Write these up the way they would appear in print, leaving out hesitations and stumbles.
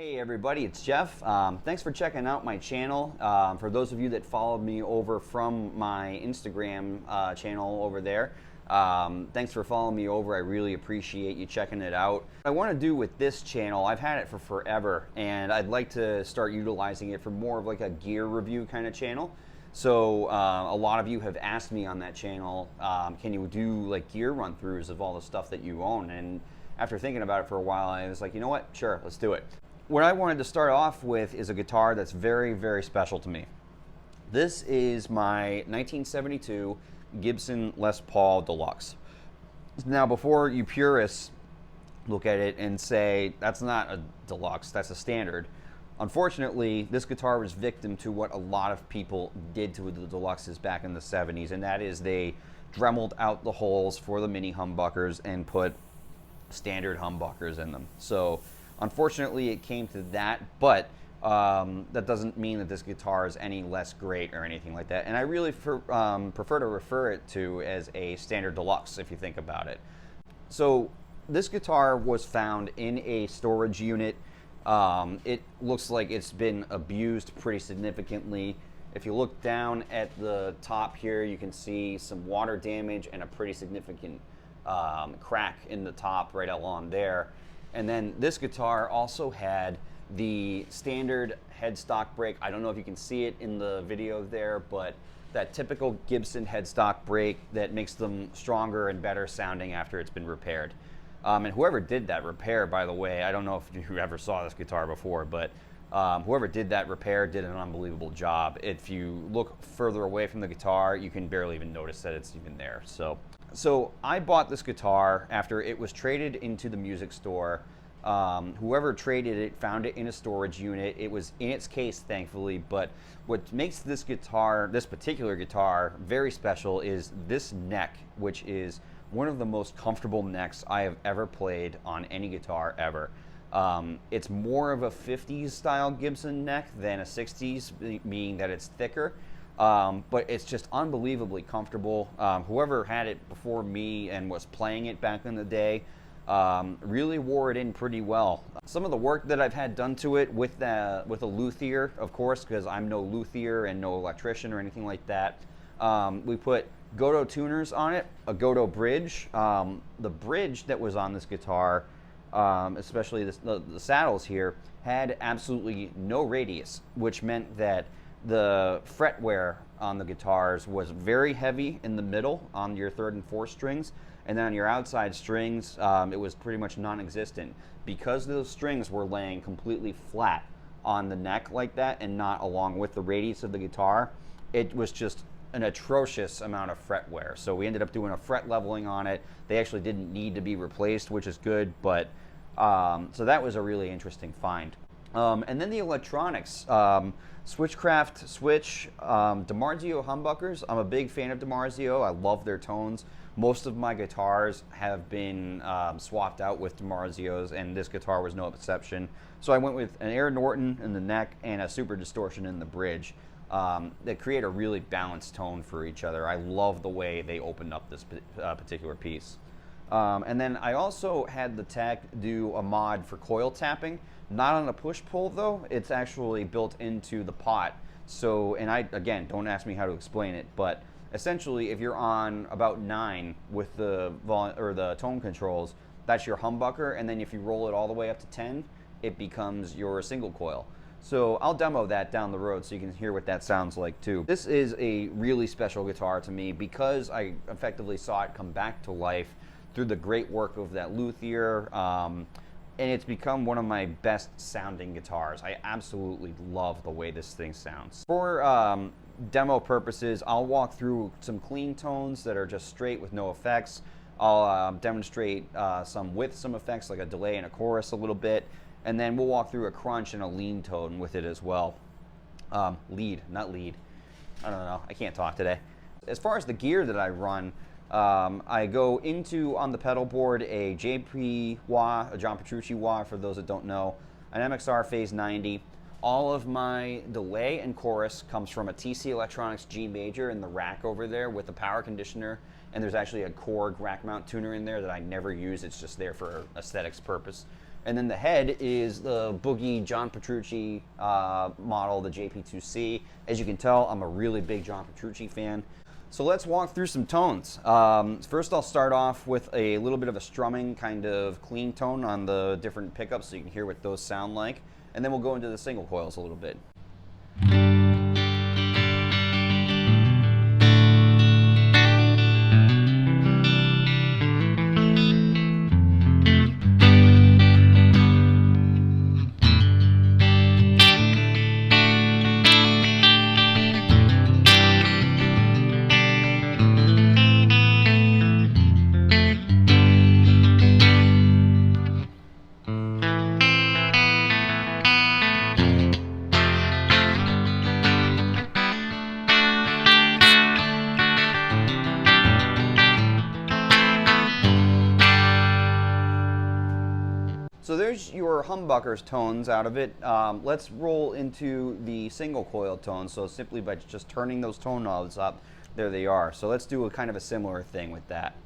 Hey everybody, it's Jeff. Thanks for checking out my channel. For those of you that followed me over from my Instagram channel over there, thanks for following me over. I really appreciate you checking it out. What I want to do with this channel, I've had it for forever, and I'd like to start utilizing it for more of like a gear review kind of channel. So a lot of you have asked me on that channel, can you do like gear run-throughs of all the stuff that you own? And after thinking about it for a while, I was like, you know what? Sure, let's do it. What I wanted to start off with is a guitar that's very, very special to me. This is my 1972 Gibson Les Paul Deluxe. Now, before you purists look at it and say, that's not a deluxe, that's a standard, unfortunately, this guitar was victim to what a lot of people did to the deluxes back in the 70s, and that is they dremeled out the holes for the mini humbuckers and put standard humbuckers in them. So unfortunately it came to that, but that doesn't mean that this guitar is any less great or anything like that. And I really prefer to refer it to as a standard deluxe if you think about it. So this guitar was found in a storage unit. It looks like it's been abused pretty significantly. If you look down at the top here, you can see some water damage and a pretty significant crack in the top right along there. And then this guitar also had the standard headstock brake. I don't know if you can see it in the video there, but that typical Gibson headstock brake that makes them stronger and better sounding after it's been repaired. And whoever did that repair, by the way, I don't know if you ever saw this guitar before, but whoever did that repair did an unbelievable job. If you look further away from the guitar, you can barely even notice that it's even there. So I bought this guitar after it was traded into the music store. Whoever traded it found it in a storage unit. It was in its case, thankfully, but what makes this guitar, this particular guitar, very special is this neck, which is one of the most comfortable necks I have ever played on any guitar ever. It's more of a 50s style Gibson neck than a 60s, meaning that it's thicker. But it's just unbelievably comfortable. Whoever had it before me and was playing it back in the day really wore it in pretty well. Some of the work that I've had done to it with a luthier, of course, because I'm no luthier and no electrician or anything like that. We put Goto tuners on it, a Goto bridge. The bridge that was on this guitar, especially the saddles here, had absolutely no radius, which meant that the fret wear on the guitars was very heavy in the middle on your 3rd and 4th strings, and then on your outside strings it was pretty much non-existent. Because those strings were laying completely flat on the neck like that and not along with the radius of the guitar, it was just an atrocious amount of fret wear. So we ended up doing a fret leveling on it. They actually didn't need to be replaced, which is good, but so that was a really interesting find. And then the electronics, Switchcraft switch, DiMarzio humbuckers. I'm a big fan of DiMarzio. I love their tones. Most of my guitars have been swapped out with DiMarzios, and this guitar was no exception. So I went with an Air Norton in the neck and a Super Distortion in the bridge. That create a really balanced tone for each other. I love the way they opened up this particular piece. And then I also had the tech do a mod for coil tapping. Not on a push-pull though, it's actually built into the pot. So, and again, don't ask me how to explain it, but essentially if you're on about 9 with the tone controls, that's your humbucker, and then if you roll it all the way up to 10, it becomes your single coil. So I'll demo that down the road so you can hear what that sounds like too. This is a really special guitar to me because I effectively saw it come back to life through the great work of that luthier, and it's become one of my best sounding guitars. I absolutely love the way this thing sounds. For demo purposes, I'll walk through some clean tones that are just straight with no effects. I'll demonstrate some with some effects, like a delay and a chorus a little bit, and then we'll walk through a crunch and a lean tone with it as well. Lead, not lead. I don't know, I can't talk today. As far as the gear that I run, I go into, on the pedal board, a JP wah, a John Petrucci wah for those that don't know, an MXR Phase 90. All of my delay and chorus comes from a TC Electronics G Major in the rack over there with the power conditioner, and there's actually a Korg rack mount tuner in there that I never use. It's just there for aesthetics purpose. And then the head is the Boogie John Petrucci model, the JP2C. As you can tell, I'm a really big John Petrucci fan. So let's walk through some tones. First, I'll start off with a little bit of a strumming kind of clean tone on the different pickups so you can hear what those sound like. And then we'll go into the single coils a little bit. So there's your humbuckers tones out of it. Let's roll into the single coil tones. So simply by just turning those tone knobs up, there they are. So let's do a kind of a similar thing with that.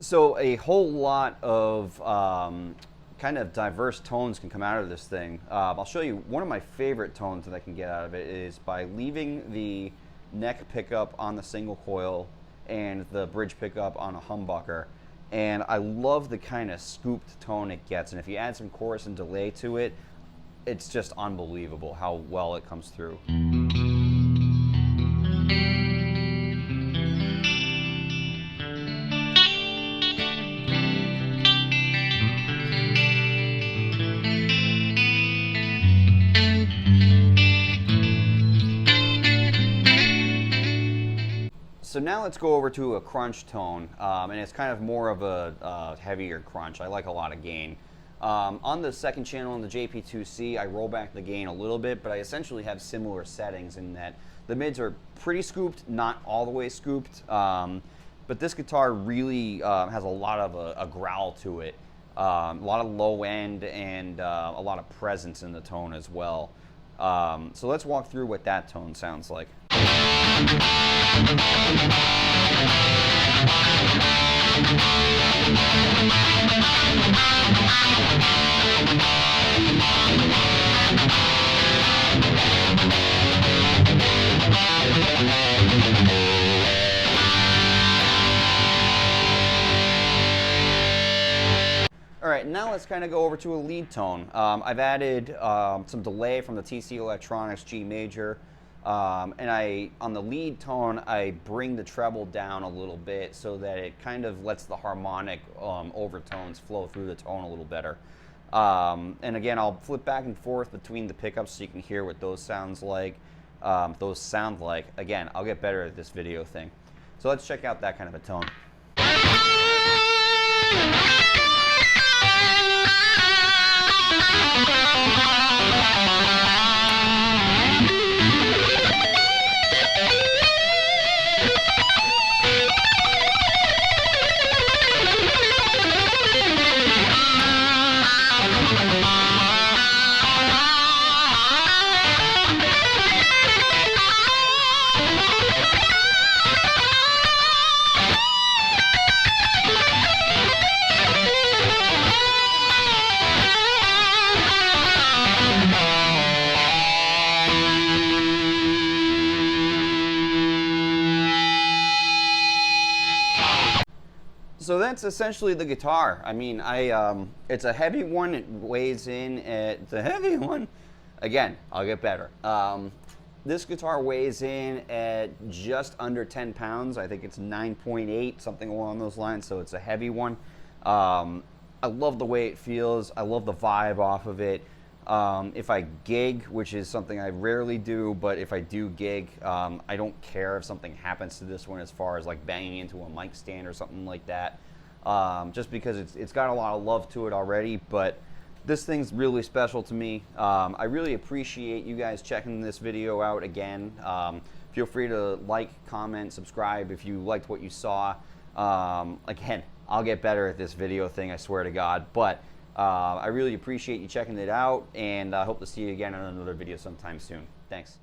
So a whole lot of kind of diverse tones can come out of this thing. I'll show you one of my favorite tones that I can get out of it is by leaving the neck pickup on the single coil and the bridge pickup on a humbucker. And I love the kind of scooped tone it gets. And if you add some chorus and delay to it, it's just unbelievable how well it comes through. So now let's go over to a crunch tone, and it's kind of more of a heavier crunch. I like a lot of gain. On the second channel on the JP2C, I roll back the gain a little bit, but I essentially have similar settings in that the mids are pretty scooped, not all the way scooped, but this guitar really has a lot of a growl to it, a lot of low end and a lot of presence in the tone as well. So let's walk through what that tone sounds like. All right, now let's kind of go over to a lead tone. I've added some delay from the TC Electronics G major. And on the lead tone, I bring the treble down a little bit so that it kind of lets the harmonic overtones flow through the tone a little better. And again, I'll flip back and forth between the pickups so you can hear what those sound like. Again, I'll get better at this video thing. So let's check out that kind of a tone. So that's essentially the guitar. I mean, it's a heavy one. It weighs in at, it's a heavy one. Again, I'll get better. This guitar weighs in at just under 10 pounds. I think it's 9.8, something along those lines. So it's a heavy one. I love the way it feels. I love the vibe off of it. If I gig, which is something I rarely do, but if I do gig, I don't care if something happens to this one as far as like banging into a mic stand or something like that, just because it's got a lot of love to it already. But this thing's really special to me. I really appreciate you guys checking this video out again. Feel free to like, comment, subscribe if you liked what you saw. Again, I'll get better at this video thing, I swear to God. But I really appreciate you checking it out, and I hope to see you again on another video sometime soon. Thanks.